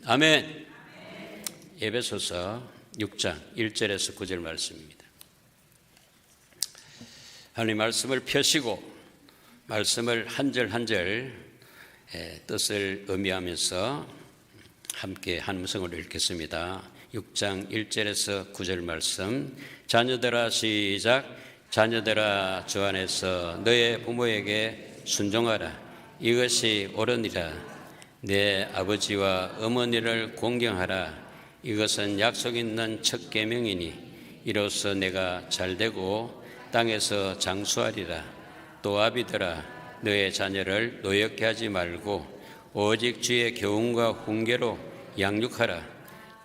아멘. 에베소서 6장 1절에서 9절 말씀입니다. 하나님 말씀을 펴시고 말씀을 한 절 한 절 뜻을 의미하면서 함께 한 음성으로 읽겠습니다. 6장 1절에서 9절 말씀. 자녀들아 시작. 자녀들아 주 안에서 너의 부모에게 순종하라. 이것이 옳으니라. 내 아버지와 어머니를 공경하라. 이것은 약속 있는 첫 계명이니 이로써 내가 잘되고 땅에서 장수하리라. 또 아비들아 너의 자녀를 노엽게 하지 말고 오직 주의 교훈과 훈계로 양육하라.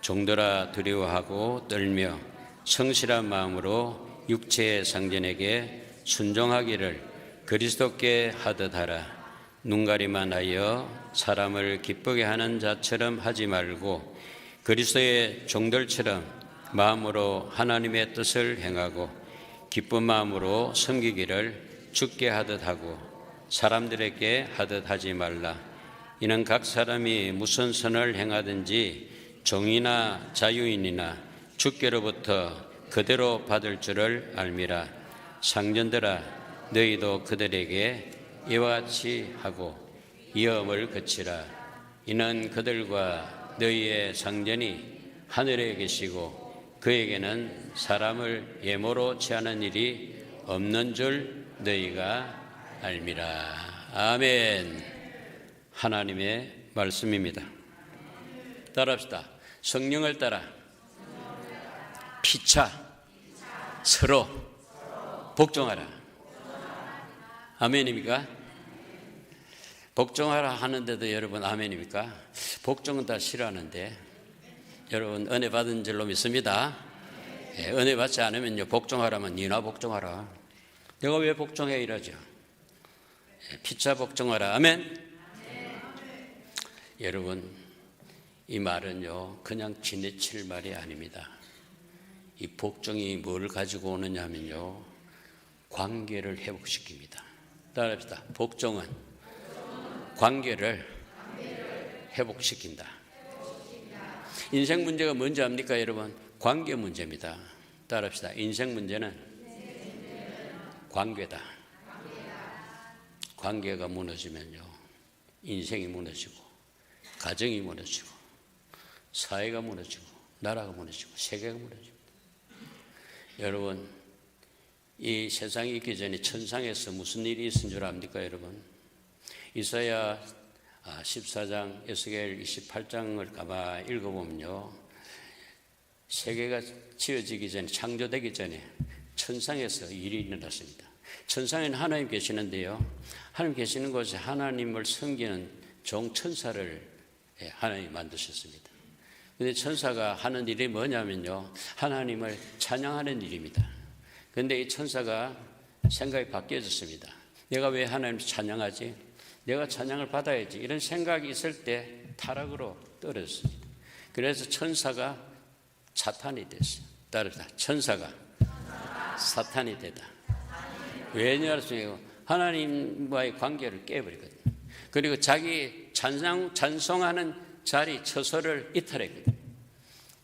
종들아 두려워하고 떨며 성실한 마음으로 육체의 상전에게 순종하기를 그리스도께 하듯 하라. 눈가리만 하여 사람을 기쁘게 하는 자처럼 하지 말고 그리스도의 종들처럼 마음으로 하나님의 뜻을 행하고 기쁜 마음으로 섬기기를 주께 하듯 하고 사람들에게 하듯 하지 말라. 이는 각 사람이 무슨 선을 행하든지 종이나 자유인이나 주께로부터 그대로 받을 줄을 알미라. 상전들아 너희도 그들에게 이와 같이 하고 이엄을 그치라. 이는 그들과 너희의 상전이 하늘에 계시고 그에게는 사람을 예모로 취하는 일이 없는 줄 너희가 알미라. 아멘. 하나님의 말씀입니다. 따라합시다. 성령을 따라 피차 서로 복종하라. 아멘입니까? 복종하라 하는데도 여러분 아멘입니까? 복종은 다 싫어하는데 여러분 은혜 받은 줄로 믿습니다. 은혜 받지 않으면요 복종하라면 니나 복종하라. 내가 왜 복종해 이러죠. 피차 복종하라. 아멘. 여러분 이 말은요 그냥 지나칠 말이 아닙니다. 이 복종이 뭘 가지고 오느냐 하면요 관계를 회복시킵니다. 따라합시다. 복종은 관계를 회복시킨다. 인생 문제가 뭔지 압니까 여러분? 관계 문제입니다. 따라합시다. 인생 문제는 관계다. 관계가 무너지면요 인생이 무너지고 가정이 무너지고 사회가 무너지고 나라가 무너지고 세계가 무너집니다. 여러분 이 세상이 있기 전에 천상에서 무슨 일이 있은 줄 압니까 여러분? 이사야 14장 에스겔 28장을 가만히 읽어보면요 세계가 지어지기 전에 창조되기 전에 천상에서 일이 일어났습니다. 천상에는 하나님 계시는데요 하나님 계시는 곳에 하나님을 섬기는 종 천사를 하나님이 만드셨습니다. 그런데 천사가 하는 일이 뭐냐면요 하나님을 찬양하는 일입니다. 그런데 이 천사가 생각이 바뀌어졌습니다. 내가 왜 하나님을 찬양하지? 내가 찬양을 받아야지. 이런 생각이 있을 때 타락으로 떨어졌습니다. 그래서 천사가 사탄이 됐어요. 따라서 천사가 사탄이 되다. 왜냐하면 하나님과의 관계를 깨버리거든요. 그리고 자기 찬송하는 자리 처소를 이탈했거든요.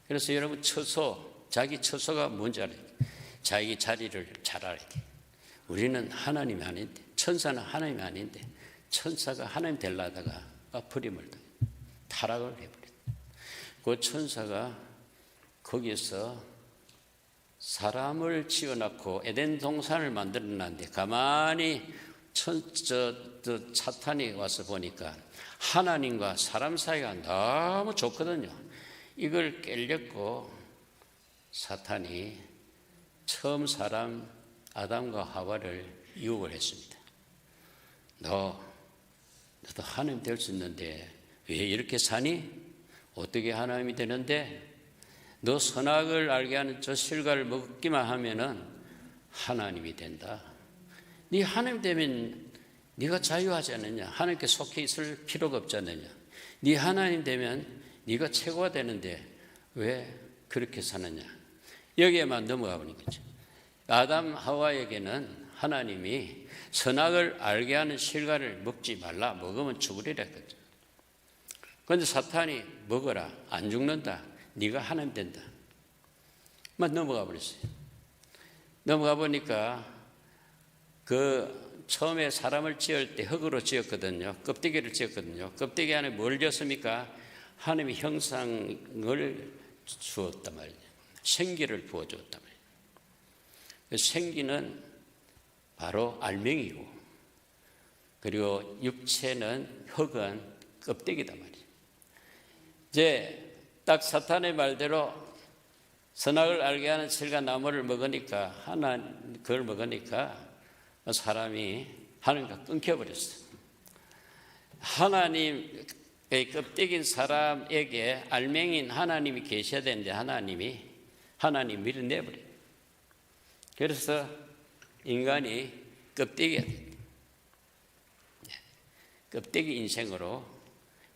그래서 여러분 처소, 자기 처소가 뭔지 알아요? 자기 자리를 잘 알아야 돼. 우리는 하나님이 아닌데 천사는 하나님이 아닌데 천사가 하나님 되려다가 버림을 타락을 해버렸다. 그 천사가 거기서 사람을 지어놓고 에덴 동산을 만들어놨는데 가만히 사탄이 와서 보니까 하나님과 사람 사이가 너무 좋거든요. 이걸 깨려고 사탄이 처음 사람 아담과 하와를 유혹을 했습니다. 너도 하나님 될 수 있는데 왜 이렇게 사니? 어떻게 하나님이 되는데? 너 선악을 알게 하는 저 실과를 먹기만 하면은 하나님이 된다. 네 하나님 되면 네가 자유하지 않느냐? 하나님께 속해 있을 필요가 없지 않느냐? 네 하나님 되면 네가 최고가 되는데 왜 그렇게 사느냐? 여기에만 넘어가 보는 거죠. 아담 하와에게는 하나님이 선악을 알게 하는 실과를 먹지 말라. 먹으면 죽으리라 했거든요. 그런데 사탄이 먹어라, 안 죽는다, 네가 하나님 된다, 막 넘어가 버렸어요. 넘어가 보니까 그 처음에 사람을 지을 때 흙으로 지었거든요. 껍데기를 지었거든요. 껍데기 안에 뭘 지었습니까? 하나님의 형상을 주었단 말이에요. 생기를 부어주었단 말이에요. 생기는 바로 알맹이고, 그리고 육체는 흙은 껍데기단 말이에요. 이제 딱 사탄의 말대로 선악을 알게 하는 실과 나무를 먹으니까, 그걸 먹으니까 사람이 하나님과 끊겨버렸어요. 하나님의 껍데기인 사람에게 알맹이인 하나님이 계셔야 되는데 하나님 밀어내버려요. 그래서 인간이 껍데기가 돼요. 껍데기 인생으로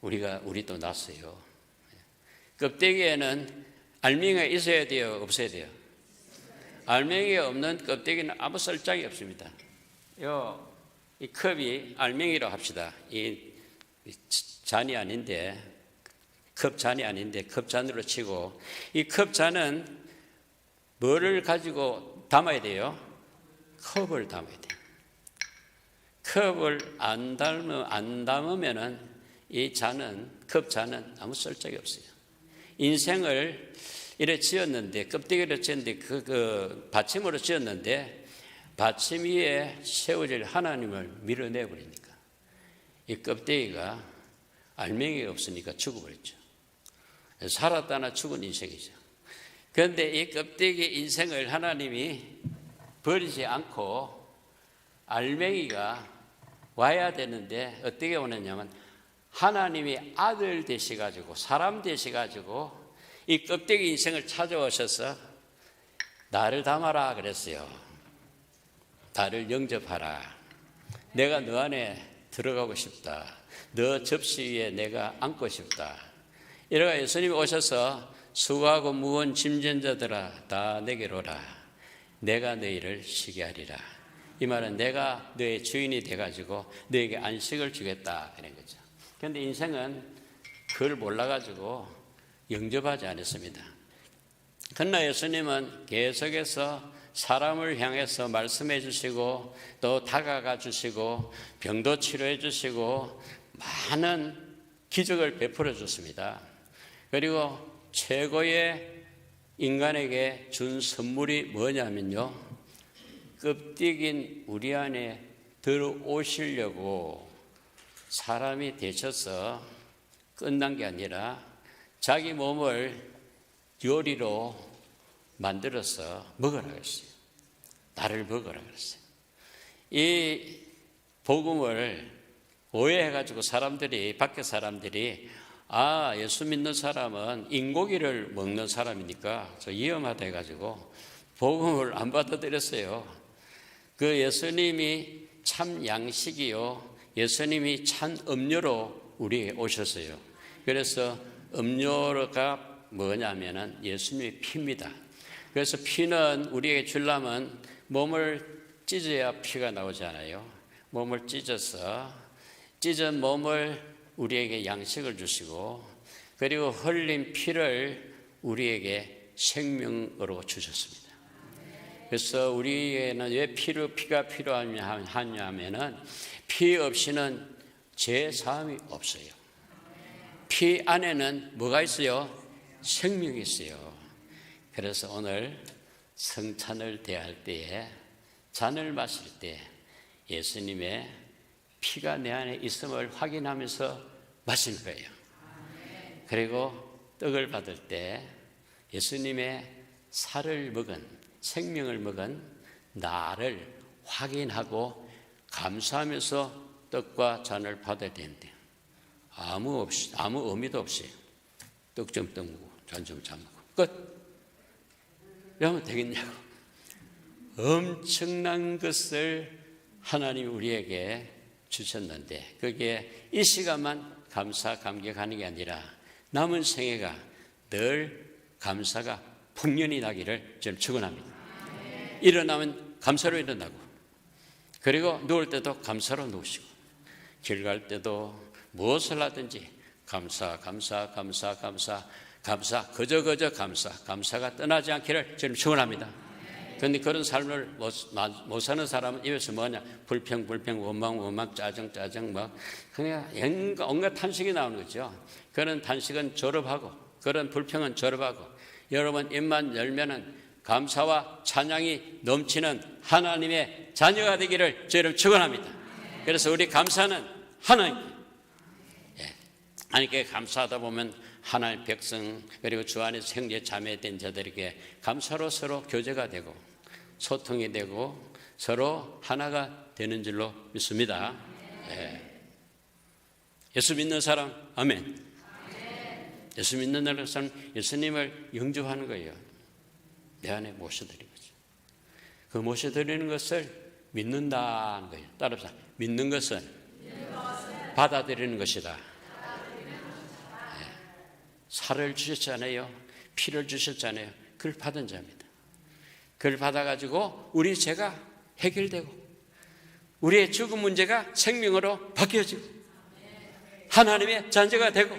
우리도 났어요. 껍데기에는 알맹이가 있어야 돼요, 없어야 돼요? 알맹이가 없는 껍데기는 아무 쓸장이 없습니다. 이 컵이 알맹이로 합시다. 이 잔이 아닌데, 컵잔이 아닌데 컵잔으로 치고, 이 컵잔은 뭐를 가지고 담아야 돼요? 컵을 담아야 돼요. 컵을 안 담으면은 이 컵잔은 아무 쓸데기 없어요. 인생을 이래 지었는데, 껍데기로 지었는데, 그 받침으로 지었는데, 받침 위에 세워질 하나님을 밀어내버리니까 이 껍데기가 알맹이가 없으니까 죽어버렸죠. 살았다나 죽은 인생이죠. 그런데 이 껍데기 인생을 하나님이 버리지 않고 알맹이가 와야 되는데, 어떻게 오느냐면 하나님이 아들 되셔가지고, 사람 되셔가지고 이 껍데기 인생을 찾아오셔서 나를 담아라 그랬어요. 나를 영접하라. 내가 너 안에 들어가고 싶다. 너 접시 위에 내가 앉고 싶다. 이러가 예수님이 오셔서 수고하고 무거운 짐진 자들아 다 내게로 오라. 내가 너희를 쉬게 하리라. 이 말은 내가 너의 주인이 돼가지고 너에게 안식을 주겠다 이런 거죠. 그런데 인생은 그걸 몰라가지고 영접하지 않았습니다. 그러나 예수님은 계속해서 사람을 향해서 말씀해 주시고, 또 다가가 주시고, 병도 치료해 주시고, 많은 기적을 베풀어 줬습니다. 그리고 최고의 인간에게 준 선물이 뭐냐면요, 껍데기인 우리 안에 들어오시려고 사람이 되셔서 끝난 게 아니라 자기 몸을 요리로 만들어서 먹으라 그랬어요. 나를 먹으라 그랬어요. 이 복음을 오해해가지고 밖에 사람들이 예수 믿는 사람은 인고기를 먹는 사람이니까 저 위험하다 해가지고 복음을 안 받아들였어요. 그 예수님이 참 양식이요, 예수님이 참 음료로 우리에게 오셨어요. 그래서 음료가 뭐냐면은 예수님의 피입니다. 그래서 피는 우리에게 주려면 몸을 찢어야 피가 나오잖아요. 몸을 찢은 몸을 우리에게 양식을 주시고, 그리고 흘린 피를 우리에게 생명으로 주셨습니다. 그래서 우리에게는 왜 피가 필요하냐면은 피 없이는 죄 사함이 없어요. 피 안에는 뭐가 있어요? 생명이 있어요. 그래서 오늘 성찬을 대할 때에, 잔을 마실 때 예수님의 피가 내 안에 있음을 확인하면서 마시는 거예요. 그리고 떡을 받을 때 예수님의 살을 먹은, 생명을 먹은 나를 확인하고 감사하면서 떡과 잔을 받아야 되는데, 아무 의미도 없이 떡 좀 먹고 잔 좀 먹고 끝. 이러면 되겠냐고. 엄청난 것을 하나님이 우리에게 주셨는데, 그게 이 시간만 감격하는 게 아니라 남은 생애가 늘 감사가 풍년이 나기를 저는 축원합니다. 일어나면 감사로 일어나고, 그리고 누울 때도 감사로 누우시고, 길 갈 때도 무엇을 하든지 감사, 감사, 감사, 감사, 감사, 그저 감사, 감사가 떠나지 않기를 저는 축원합니다. 그런데 그런 삶을 못 사는 사람은 입에서 뭐냐? 불평, 원망, 짜증, 막 그냥 온갖 탄식이 나오는 거죠. 그런 탄식은 졸업하고, 그런 불평은 졸업하고, 여러분 입만 열면은 감사와 찬양이 넘치는 하나님의 자녀가 되기를 저는 축원합니다. 그래서 우리 감사는 하나님께 감사하다 보면 하나님의 백성 그리고 주 안에서 형제 자매된 자들에게 감사로 서로 교제가 되고 소통이 되고 서로 하나가 되는 줄로 믿습니다. 예수 믿는 사람 아멘. 예수 믿는 사람 예수님을 영접하는 거예요. 내 안에 모셔드리는 거죠. 그 모셔드리는 것을 믿는다는 거예요. 따라서 믿는 것은 받아들이는 것이다. 살을 주셨잖아요. 피를 주셨잖아요. 그걸 받은 자입니다. 그걸 받아가지고 우리 죄가 해결되고 우리의 죽은 문제가 생명으로 바뀌어지고 하나님의 자녀가 되고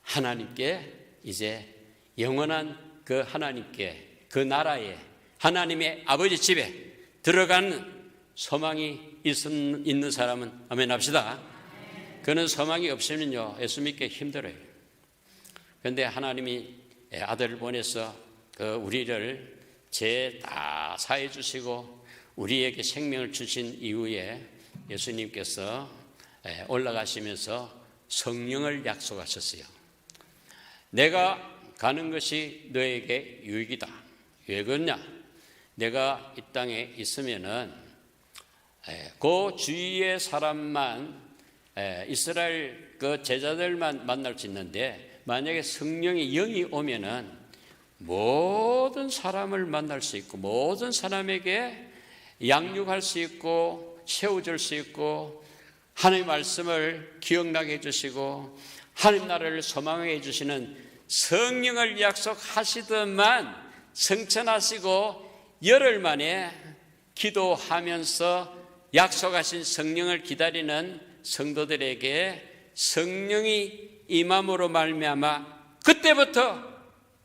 하나님께 이제 영원한 그 하나님께 그 나라에 하나님의 아버지 집에 들어가는 소망이 있는 사람은 아멘 합시다. 그는 소망이 없으면요 예수 믿기 힘들어요. 그런데 하나님이 아들을 보내서 우리를 죄 다 사해 주시고 우리에게 생명을 주신 이후에 예수님께서 올라가시면서 성령을 약속하셨어요. 내가 가는 것이 너에게 유익이다. 왜 그러냐? 내가 이 땅에 있으면은 그 주위의 사람만 이스라엘 그 제자들만 만날 수 있는데 만약에 성령의 영이 오면은 모든 사람을 만날 수 있고 모든 사람에게 양육할 수 있고 세워줄 수 있고 하나님의 말씀을 기억나게 해주시고 하나님 나라를 소망하게 해주시는 성령을 약속하시더만 성천하시고 열흘 만에 기도하면서 약속하신 성령을 기다리는 성도들에게 성령이 임함으로 말미암아 그때부터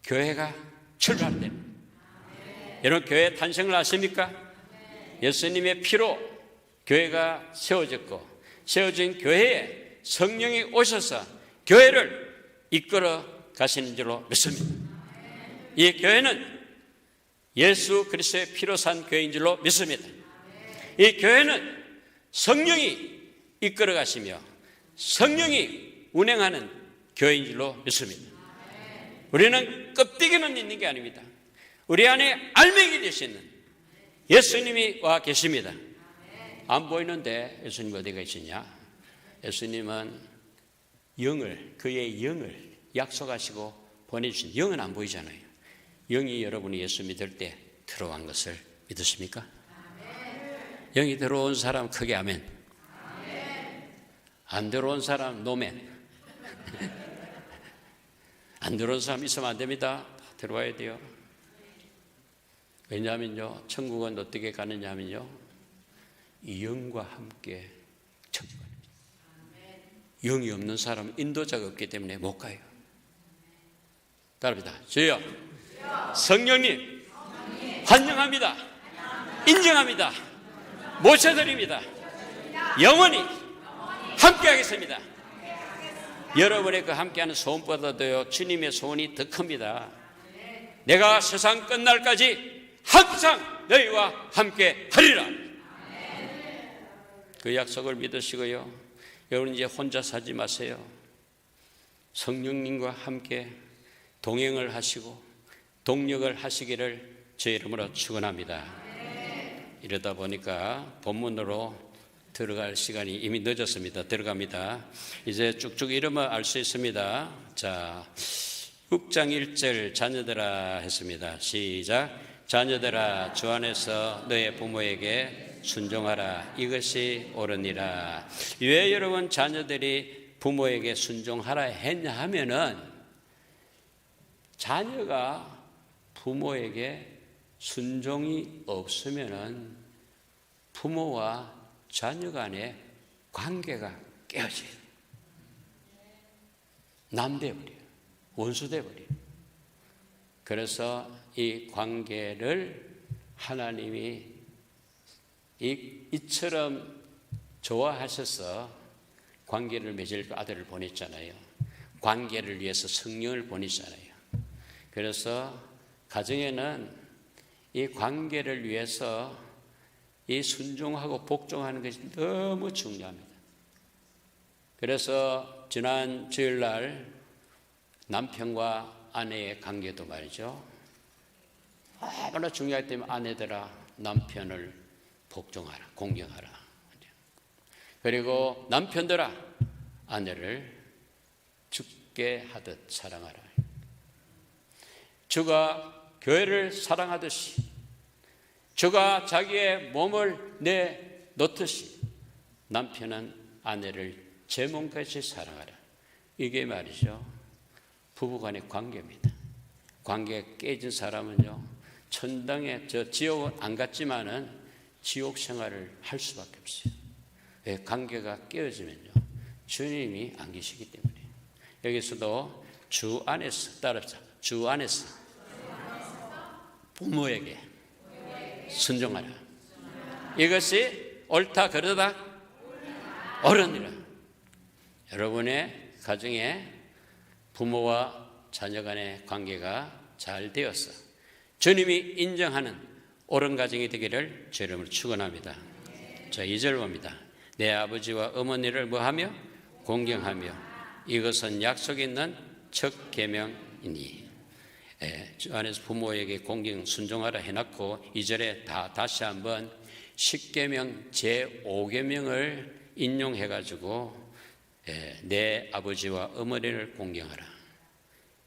교회가 출발됩니다. 여러분 교회 탄생을 아십니까? 예수님의 피로 교회가 세워졌고 세워진 교회에 성령이 오셔서 교회를 이끌어 가시는 줄로 믿습니다. 이 교회는 예수 그리스도의 피로 산 교회인 줄로 믿습니다. 이 교회는 성령이 이끌어 가시며 성령이 운행하는 교회인 줄로 믿습니다. 우리는 껍데기만 있는 게 아닙니다. 우리 안에 알맹이 되시는 예수님이 와 계십니다. 안 보이는데 예수님 어디 계시냐? 예수님은 그의 영을 약속하시고 보내주신 영은 안 보이잖아요. 영이 여러분이 예수 믿을 때 들어간 것을 믿으십니까? 영이 들어온 사람 크게 아멘. 안 들어온 사람 노멘. 안 들어온 사람 있으면 안 됩니다. 다 들어와야 돼요. 왜냐하면요 천국은 어떻게 가느냐면요 이 영과 함께 천국 갑니다. 영이 없는 사람은 인도자가 없기 때문에 못 가요. 따라합니다. 주여 성령님 환영합니다. 인정합니다. 모셔드립니다. 영원히 함께하겠습니다. 여러분의 그 함께하는 소원보다도요 주님의 소원이 더 큽니다. 내가 세상 끝날까지 항상 너희와 함께 하리라. 그 약속을 믿으시고요 여러분 이제 혼자 사지 마세요. 성령님과 함께 동행을 하시고 동력을 하시기를 제 이름으로 축원합니다. 이러다 보니까 본문으로 들어갈 시간이 이미 늦었습니다. 들어갑니다. 이제 쭉쭉 이름을 알 수 있습니다. 자, 6장 1절 자녀들아 했습니다. 시작. 자녀들아 주 안에서 너의 부모에게 순종하라. 이것이 옳으니라. 왜 여러분 자녀들이 부모에게 순종하라 했냐 하면은 자녀가 부모에게 순종이 없으면은 부모와 자녀 간의 관계가 깨어져요. 남 돼버려요. 원수 돼버려요. 그래서 이 관계를 하나님이 이처럼 좋아하셔서 관계를 맺을 아들을 보냈잖아요. 관계를 위해서 성령을 보냈잖아요. 그래서 가정에는 이 관계를 위해서 이 순종하고 복종하는 것이 너무 중요합니다. 그래서 지난 주일날 남편과 아내의 관계도 말이죠. 얼마나 중요하기 때문에 아내들아 남편을 복종하라, 공경하라. 그리고 남편들아 아내를 죽게 하듯 사랑하라. 주가 교회를 사랑하듯이 주가 자기의 몸을 내놓듯이 남편은 아내를 제 몸까지 사랑하라. 이게 말이죠. 부부간의 관계입니다. 관계가 깨진 사람은요, 천당에 지옥은 안 갔지만은 지옥 생활을 할 수밖에 없어요. 왜? 관계가 깨어지면요, 주님이 안 계시기 때문에. 여기서도 주 안에서 따라서 주 안에서 부모에게 순종하라. 이것이 옳다 그러다 옳으니라. 여러분의 가정에 부모와 자녀 간의 관계가 잘 되어서 주님이 인정하는 옳은 가정이 되기를 주 이름으로 축원합니다. 자, 2절 봅니다. 내 아버지와 어머니를 뭐하며? 공경하며 이것은 약속 있는 첫 계명이니. 주 안에서 부모에게 공경 순종하라 해놨고 2절에 다시 한번 10계명 제5계명을 인용해가지고 내 아버지와 어머니를 공경하라.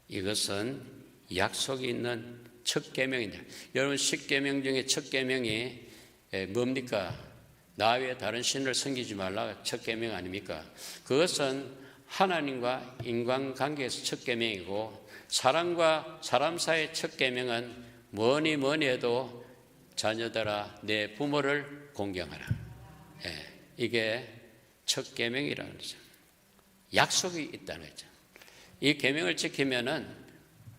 이것은 약속이 있는 첫 계명이다. 여러분 10계명 중에 첫 계명이 뭡니까? 나 외에 다른 신을 섬기지 말라 첫 계명 아닙니까? 그것은 하나님과 인간관계에서 첫 계명이고 사람과 사람 사이의 첫 계명은 뭐니 해도 자녀들아 내 부모를 공경하라. 이게 첫 계명이라는 거죠. 약속이 있다는 거죠. 이 계명을 지키면은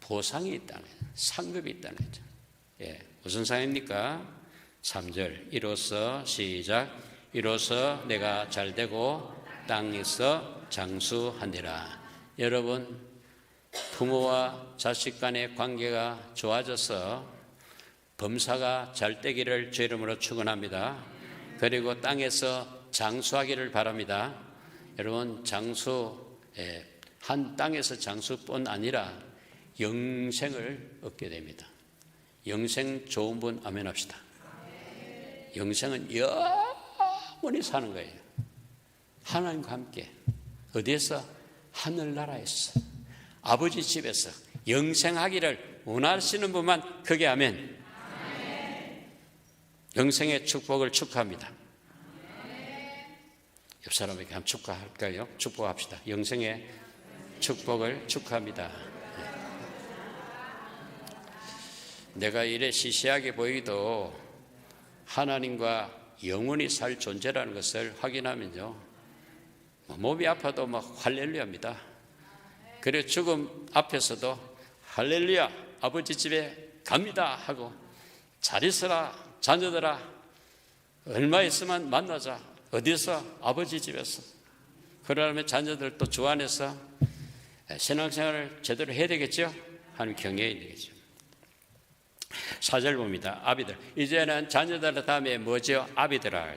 보상이 있다는 거죠. 상급이 있다는 거죠. 무슨 상입니까? 3절 이로써 시작 이로써 내가 잘되고 땅에서 장수하니라. 여러분 부모와 자식 간의 관계가 좋아져서 범사가 잘 되기를 주 이름으로 축원합니다. 그리고 땅에서 장수하기를 바랍니다. 여러분 장수 한 땅에서 장수뿐 아니라 영생을 얻게 됩니다. 영생 좋은 분 아멘 합시다. 영생은 영원히 사는 거예요. 하나님과 함께 어디에서? 하늘나라에서 아버지 집에서 영생하기를 원하시는 분만 크게 아멘. 영생의 축복을 축하합니다. 옆 사람에게 한번 축하할까요? 축복합시다. 영생의 축복을 축하합니다. 내가 이래 시시하게 보이도 하나님과 영원히 살 존재라는 것을 확인하면요, 몸이 아파도 막 할렐루야입니다. 그리고 죽음 앞에서도 할렐루야 아버지 집에 갑니다 하고 잘 있어라 자녀들아 얼마 있으면 만나자. 어디서? 아버지 집에서. 그러면 자녀들도 주 안에서 신앙생활을 제대로 해야 되겠죠? 하나님 경외해야 되겠죠. 4절 봅니다. 아비들. 이제는 자녀들 다음에 뭐죠? 아비들아.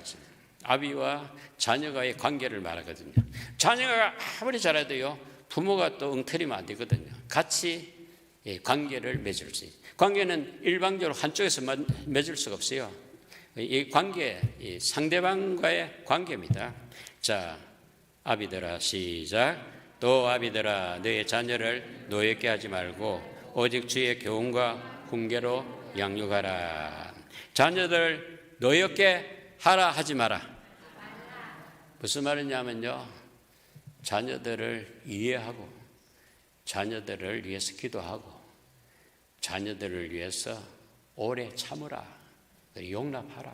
아비와 자녀가의 관계를 말하거든요. 자녀가 아무리 잘해도요, 부모가 또 엉터리면 안 되거든요. 같이 관계를 맺을 수 있어요. 관계는 일방적으로 한쪽에서 맺을 수가 없어요. 이 관계, 이 상대방과의 관계입니다. 자, 아비들아 시작. 또 아비들아 너의 자녀를 노엽게 하지 말고 오직 주의 교훈과 훈계로 양육하라. 자녀들 노엽게 하라 하지 마라. 무슨 말이냐면요, 자녀들을 이해하고 자녀들을 위해서 기도하고 자녀들을 위해서 오래 참으라. 용납하라.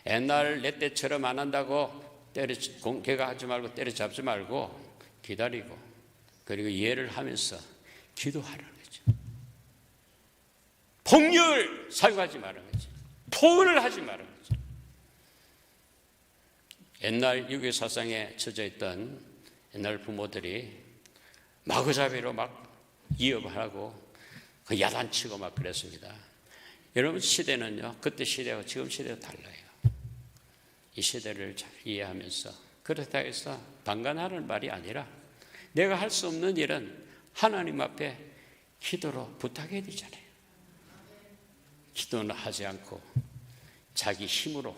옛날 내 때처럼 안 한다고 걔가 하지 말고 때려잡지 말고 기다리고 그리고 이해를 하면서 기도하라는 거죠. 폭력을 사용하지 말라는 거죠. 포근을 하지 말라는 거죠. 옛날 유교 사상에 젖어 있던 옛날 부모들이 마구잡이로 막 이업하고 그 야단치고 막 그랬습니다. 여러분 시대는요, 그때 시대와 지금 시대가 달라요. 이 시대를 잘 이해하면서 그렇다 해서 방관하는 말이 아니라 내가 할 수 없는 일은 하나님 앞에 기도로 부탁해야 되잖아요. 기도는 하지 않고 자기 힘으로,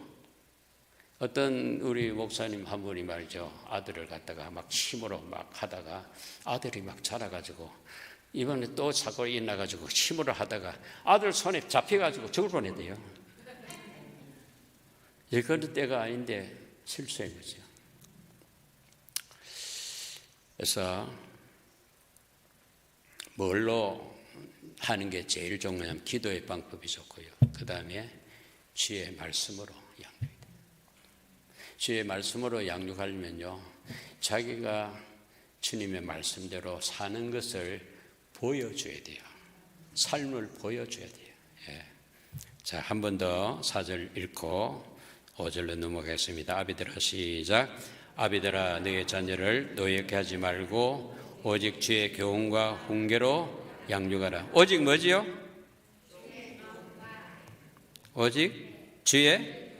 어떤 우리 목사님 한 분이 말이죠, 아들을 갖다가 막 힘으로 막 하다가 아들이 막 자라가지고 이번에 또 사고가 일어나가지고 힘으로 하다가 아들 손에 잡혀가지고 죽을 뻔했대요. 이제 그런 때가 아닌데 실수한 거죠. 그래서 뭘로 하는 게 제일 좋은 거냐면 기도의 방법이 좋고요. 그 다음에 주의 말씀으로 양육이 돼요. 주의 말씀으로 양육하려면요, 자기가 주님의 말씀대로 사는 것을 보여줘야 돼요. 삶을 보여줘야 돼요. 예. 자, 한 번 더 4절 읽고 5절로 넘어가겠습니다. 아비들아 시작. 아비들아 너의 자녀를 노엽게 하지 말고 오직 주의 교훈과 훈계로 양육하라. 오직 뭐지요? 오직 주의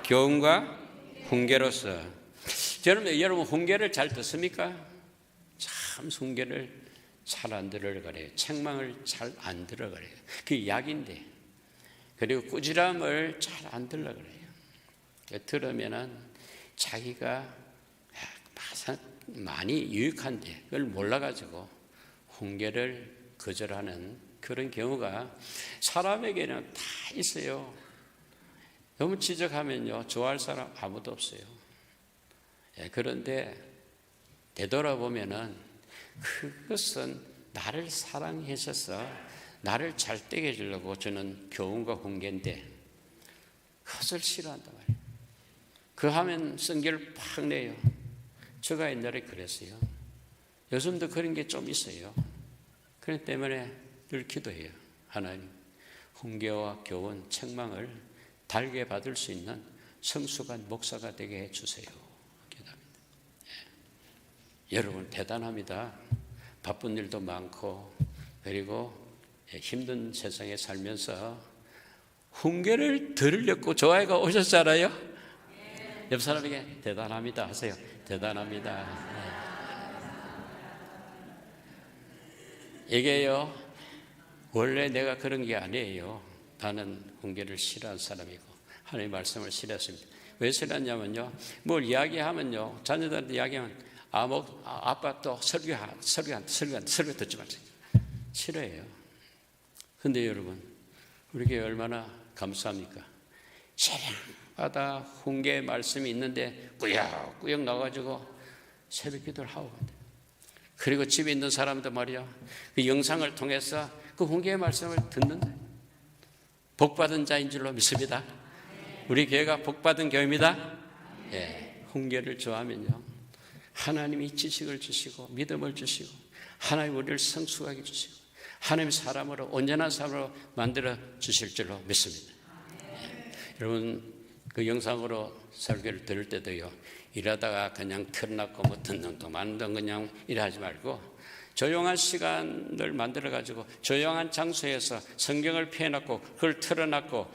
교훈과 훈계로서. 여러분 훈계를 잘 듣습니까? 참 훈계를 잘 안 들어가래요. 책망을 잘 안 들어가래요. 그게 약인데. 그리고 꾸지람을 잘 안 들어가래요. 들으면은 자기가 많이 유익한데 그걸 몰라가지고 훈계를 거절하는 그런 경우가 사람에게는 다 있어요. 너무 지적하면요, 좋아할 사람 아무도 없어요. 그런데 되돌아보면은 그것은 나를 사랑하셔서 나를 잘 되게 해주려고 저는 교훈과 훈계인데 그것을 싫어한단 말이에요. 그 하면 성결 팍 내요. 제가 옛날에 그랬어요. 요즘도 그런 게 좀 있어요. 그렇기 때문에 늘 기도해요. 하나님, 훈계와 교훈, 책망을 달게 받을 수 있는 성숙한 목사가 되게 해주세요. 기도합니다. 여러분 대단합니다. 바쁜 일도 많고 그리고 힘든 세상에 살면서 훈계를 들으려고 조아이가 오셨잖아요. 옆 사람에게 대단합니다 하세요. 대단합니다. 이게요, 원래 내가 그런 게 아니에요. 나는 훈계를 싫어하는 사람이고 하나님의 말씀을 싫어했습니다. 왜 싫어했냐면요, 뭘 이야기하면요, 자녀들한테 이야기하면 아빠 또 설교 듣지 마세요. 싫어해요. 근데 여러분, 우리 교회 얼마나 감사합니까? 새벽마다 훈계 말씀이 있는데 꾸역꾸역 나와가지고 새벽 기도를 하고 간대요. 그리고 집에 있는 사람도 말이야, 그 영상을 통해서 그 훈계의 말씀을 듣는다. 복받은 자인 줄로 믿습니다. 우리 교회가 복받은 교회입니다. 예, 훈계를 좋아하면요, 하나님이 지식을 주시고 믿음을 주시고 하나님 우리를 성숙하게 주시고 하나님 사람으로 온전한 사람으로 만들어 주실 줄로 믿습니다. 예, 여러분 그 영상으로 설교를 들을 때도요, 일하다가 그냥 틀어놨고 뭐 듣는 동안 그냥 일하지 말고 조용한 시간을 만들어가지고 조용한 장소에서 성경을 펴놓고 그걸 틀어놨고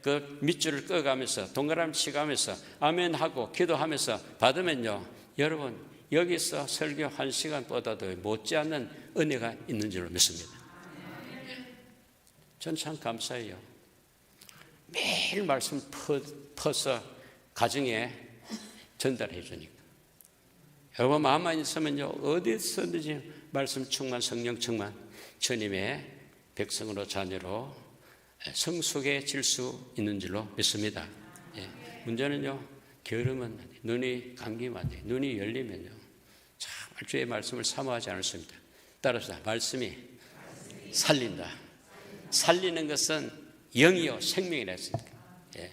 그 밑줄을 꺼가면서 동그라미 치가면서 아멘하고 기도하면서 받으면요, 여러분 여기서 설교 1시간보다도 못지않는 은혜가 있는 줄로 믿습니다. 전 참 감사해요. 매일 말씀 퍼서 가정에 전달해 주니까. 여러분 마음만 있으면요, 어디서든지 말씀 충만, 성령 충만, 주님의 백성으로 자녀로 성숙해질 수 있는 줄로 믿습니다. 예. 문제는요, 게으르면 눈이 감기면 안 돼요. 눈이 열리면요, 참 주의 말씀을 사모하지 않습니다. 따라서 말씀이 살린다. 살리는 것은 영이요 생명이라 했으니까. 예.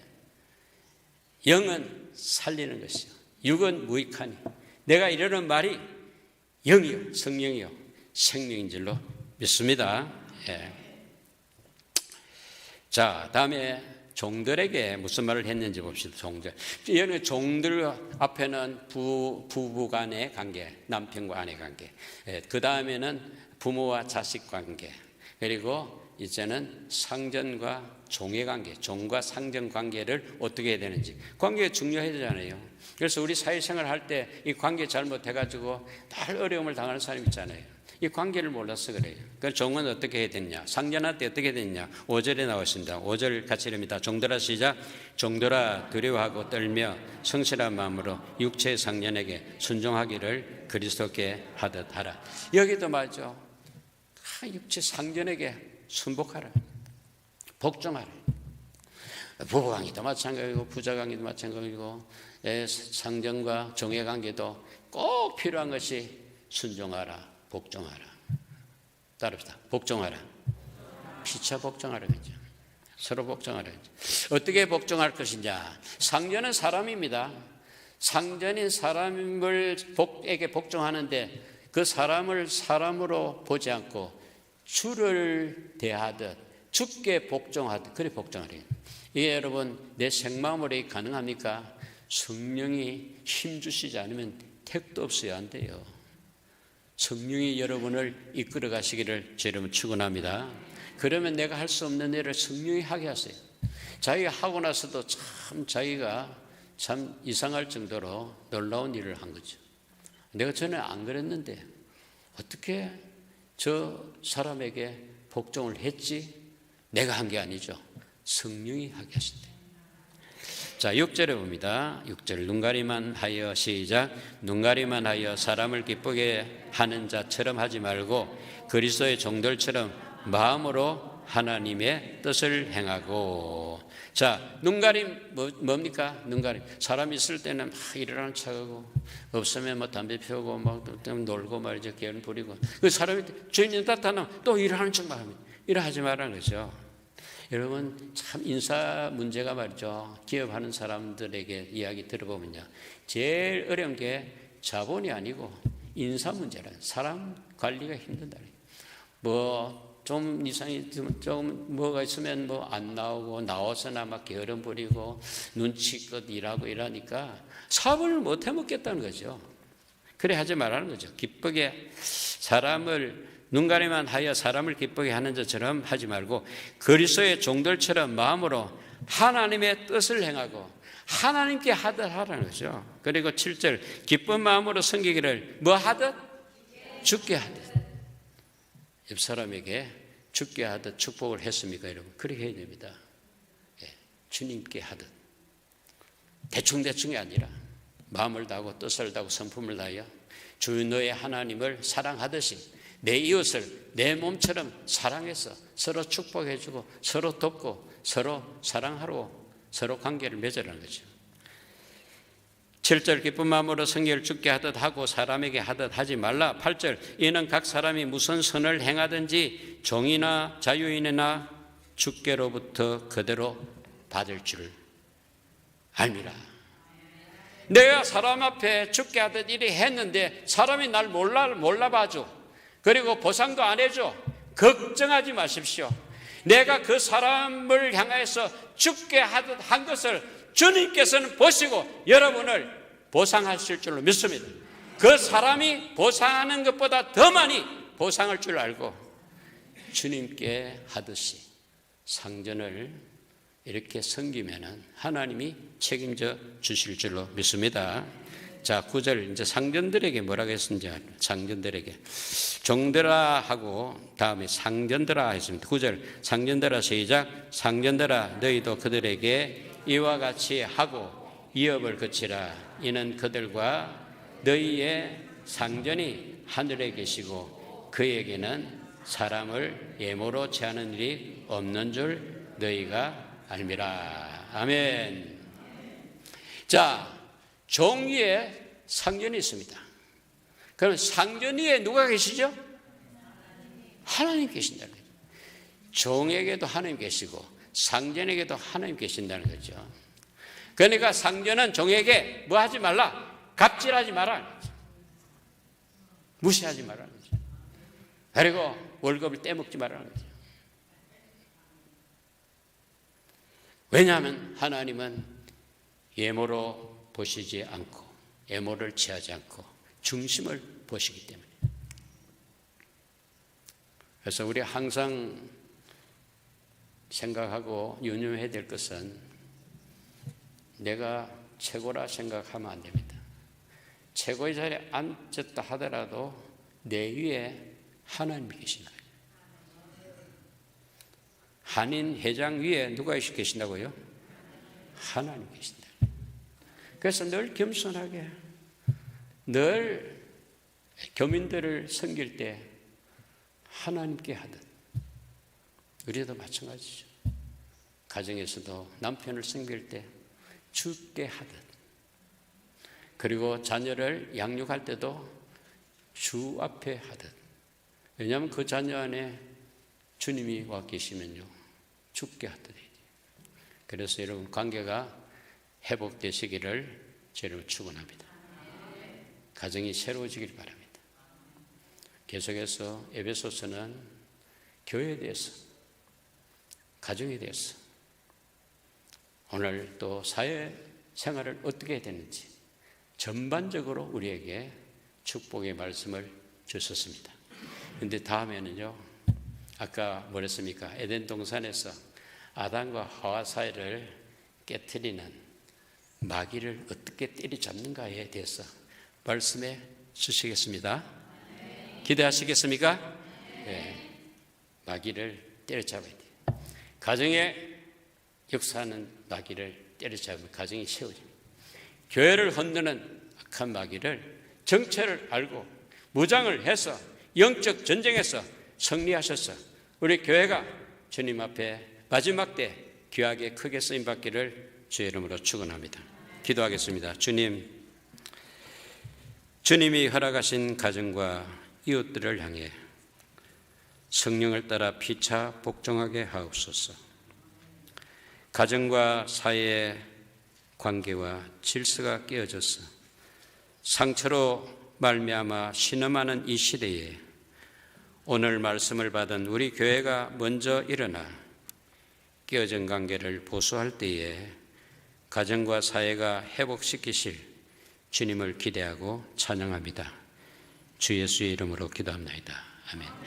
영은 살리는 것이요, 육은 무익하니. 내가 이러는 말이 영이요, 성령이요, 생명인 줄로 믿습니다. 예. 자, 다음에 종들에게 무슨 말을 했는지 봅시다. 종들 앞에는 부부 간의 관계, 남편과 아내 관계, 그 다음에는 부모와 자식 관계, 그리고 이제는 상전과 종의 관계, 종과 상전 관계를 어떻게 해야 되는지. 관계가 중요하잖아요. 그래서 우리 사회생활 할 때 이 관계 잘못해가지고 늘 어려움을 당하는 사람 있잖아요. 이 관계를 몰라서 그래요. 그 종은 어떻게 해야 되느냐, 상전한테 어떻게 해야 되느냐. 5절에 나왔습니다. 5절 같이 읽습니다. 종들아 시작. 종들아 두려워하고 떨며 성실한 마음으로 육체의 상전에게 순종하기를 그리스도께 하듯 하라. 여기도 맞죠. 육체 상전에게 순복하라, 복종하라. 부부관계도 마찬가지고 부자관계도 마찬가지고 상전과 종의 관계도 꼭 필요한 것이 순종하라, 복종하라. 따릅시다. 복종하라. 피차 복종하라. 그죠? 서로 복종하라. 어떻게 복종할 것이냐. 상전은 사람입니다. 상전인 사람에게 복종하는데 그 사람을 사람으로 보지 않고 주를 대하듯 주께 복종하듯 그래 복종하래요. 이게 여러분 내 생마음으로 가능합니까? 성령이 힘주시지 않으면 택도 없어야 한대요. 성령이 여러분을 이끌어 가시기를 제 이름으로 축원합니다. 그러면 내가 할 수 없는 일을 성령이 하게 하세요. 자기가 하고 나서도 참 자기가 참 이상할 정도로 놀라운 일을 한 거죠. 내가 전에 안 그랬는데 어떻게 저 사람에게 복종을 했지? 내가 한 게 아니죠. 성령이 하게 하신대. 자, 6절에 봅니다. 6절 눈가리만 하여 시작. 눈가리만 하여 사람을 기쁘게 하는 자처럼 하지 말고 그리스도의 종들처럼 마음으로 하나님의 뜻을 행하고. 자, 눈가림 뭡니까? 눈가림. 사람 있을 때는 막 일어나는 척하고 없으면 뭐 담배 피우고 막 놀고 말이죠. 게으름 부리고. 그 사람이 주인이 나타나면 또 일어나는 척만 합니다. 일하지 말라는 거죠. 여러분 참 인사 문제가 말이죠. 기업하는 사람들에게 이야기 들어보면요. 제일 어려운 게 자본이 아니고 인사 문제라. 사람 관리가 힘든다. 뭐 좀 이상이 좀 뭐가 있으면 뭐 안 나오고 나와서나 막 게으름 부리고 눈치껏 일하고 이러니까 사업을 못 해먹겠다는 거죠. 그래 하지 말라는 거죠. 기쁘게 사람을 눈가리만 하여 사람을 기쁘게 하는 자처럼 하지 말고 그리스도의 종들처럼 마음으로 하나님의 뜻을 행하고 하나님께 하듯 하라는 거죠. 그리고 7절 기쁜 마음으로 섬기기를 뭐 하듯? 주께 하듯. 옆 사람에게 주께 하듯 축복을 했습니까 여러분? 그렇게 해야 됩니다. 주님께 하듯. 대충대충이 아니라 마음을 다하고 뜻을 다하고 성품을 다하여 주 너의 하나님을 사랑하듯이 내 이웃을 내 몸처럼 사랑해서 서로 축복해주고 서로 돕고 서로 사랑하고 서로 관계를 맺으라는 거죠. 7절 기쁜 마음으로 성결을 주께 하듯 하고 사람에게 하듯 하지 말라. 8절 이는 각 사람이 무슨 선을 행하든지 종이나 자유인이나 주께로부터 그대로 받을 줄 알미라. 내가 사람 앞에 주께 하듯 이리 했는데 사람이 날 몰라봐줘. 그리고 보상도 안 해줘. 걱정하지 마십시오. 내가 그 사람을 향해서 주께 하듯 한 것을 주님께서는 보시고 여러분을 보상하실 줄로 믿습니다. 그 사람이 보상하는 것보다 더 많이 보상할 줄 알고 주님께 하듯이 상전을 이렇게 섬기면은 하나님이 책임져 주실 줄로 믿습니다. 자, 9절 이제 상전들에게 뭐라고 했는지 상전들에게 종들아 하고 다음에 상전들아 했습니다. 9절 상전들아 시작. 상전들아 너희도 그들에게 이와 같이 하고 이업을 그치라. 이는 그들과 너희의 상전이 하늘에 계시고 그에게는 사람을 예모로 제하는 일이 없는 줄 너희가 알미라. 아멘. 자, 종 위에 상전이 있습니다. 그럼 상전 위에 누가 계시죠? 하나님 계신다는 거죠. 종에게도 하나님 계시고 상전에게도 하나님 계신다는 거죠. 그러니까 상전은 종에게 뭐 하지 말라? 갑질하지 마라. 무시하지 말라는 거죠. 그리고 월급을 떼먹지 말라는 거죠. 왜냐하면 하나님은 예모로 보시지 않고 예모를 취하지 않고 중심을 보시기 때문에. 그래서 우리 항상 생각하고 유념해야 될 것은 내가 최고라 생각하면 안 됩니다. 최고의 자리에 앉았다 하더라도 내 위에 하나님이 계신 거예요. 한인 회장 위에 누가 계신다고요? 하나님 계신다. 그래서 늘 겸손하게 늘 교민들을 섬길 때 하나님께 하듯 우리도 마찬가지죠. 가정에서도 남편을 섬길 때 주께 하듯, 그리고 자녀를 양육할 때도 주 앞에 하듯. 왜냐하면 그 자녀 안에 주님이 와 계시면요 주께 하듯. 그래서 여러분 관계가 회복되시기를 저를 축원합니다. 가정이 새로워지길 바랍니다. 계속해서 에베소서는 교회에 대해서, 가정에 대해서, 오늘 또 사회 생활을 어떻게 해야 되는지 전반적으로 우리에게 축복의 말씀을 주셨습니다. 그런데 다음에는요, 아까 뭐랬습니까? 에덴 동산에서 아담과 하와 사이를 깨트리는 마귀를 어떻게 때려잡는가에 대해서 말씀해 주시겠습니다. 기대하시겠습니까? 네. 마귀를 때려잡아야 돼요. 가정에 역사하는 마귀를 때려잡으면 가정이 세워집니다. 교회를 흔드는 악한 마귀를 정체를 알고 무장을 해서 영적 전쟁에서 승리하셔서 우리 교회가 주님 앞에 마지막 때 귀하게 크게 쓰임받기를 주의 이름으로 축원합니다. 기도하겠습니다. 주님이 허락하신 가정과 이웃들을 향해 성령을 따라 피차 복종하게 하옵소서. 가정과 사회의 관계와 질서가 깨어져서 상처로 말미암아 신음하는 이 시대에 오늘 말씀을 받은 우리 교회가 먼저 일어나 깨어진 관계를 보수할 때에 가정과 사회가 회복시키실 주님을 기대하고 찬양합니다. 주 예수의 이름으로 기도합니다. 아멘.